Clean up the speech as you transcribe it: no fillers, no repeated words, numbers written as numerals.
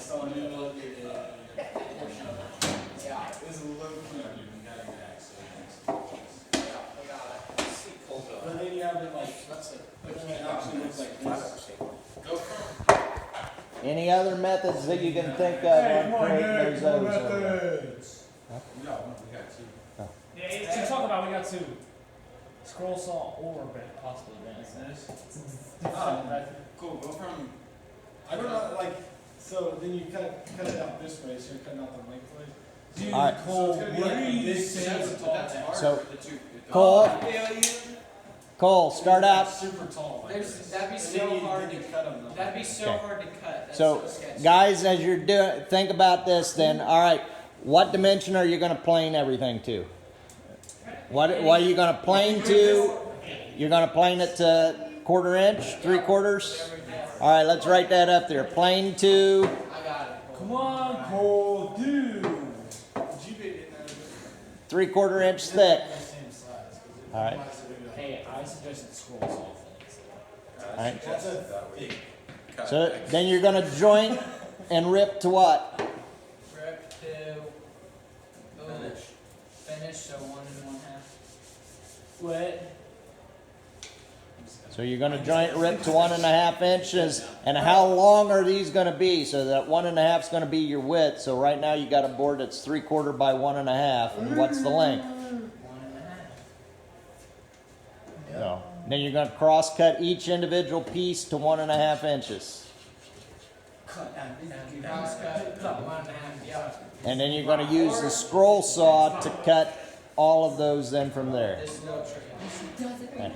saw a new look at portion of it. Yeah, it was a low key. But then you have it like, but then it actually looks like this. Go from. Any other methods that you can think of on creating those O's? We got two. Yeah, to talk about, we got two. Scroll saw or possibly advanced. Cool, go from. I don't know, like, so then you cut it out this way, so you're cutting out the lengthways. Dude, All right. Cole, So it's gonna be what like are a you big saying? That's hard. So, The two. Cole, Failure. Cole, start out. Super tall. Like this. That'd be And so then you- hard then to you cut them. That'd be so Okay. hard to cut. That's So, sketchy. guys, as you're doing, think about this then. All right, what dimension are you going to plane everything to? What are you going to plane to? You're going to plane it to 1/4 inch, 3/4? All right, let's write that up there. Plane to I got it. Come on, Cole, dude. Would you be in there? 3/4 inch thick. Same size. All right. Hey, I suggested scroll saw things. All right. That's a big. So then you're going to joint and rip to what? Rip to finish, so 1 1/2. What? So you're going to joint rip to 1.5 inches. And how long are these going to be? So that 1.5 is going to be your width. So right now you got a board that's 3/4 by 1.5. And what's the length? 1 1/2. No. Then you're going to cross cut each individual piece to 1.5 inches. Cross cut, 1 1/2. Yeah. And then you're going to use the scroll saw to cut all of those then from there. This is no trick. Okay.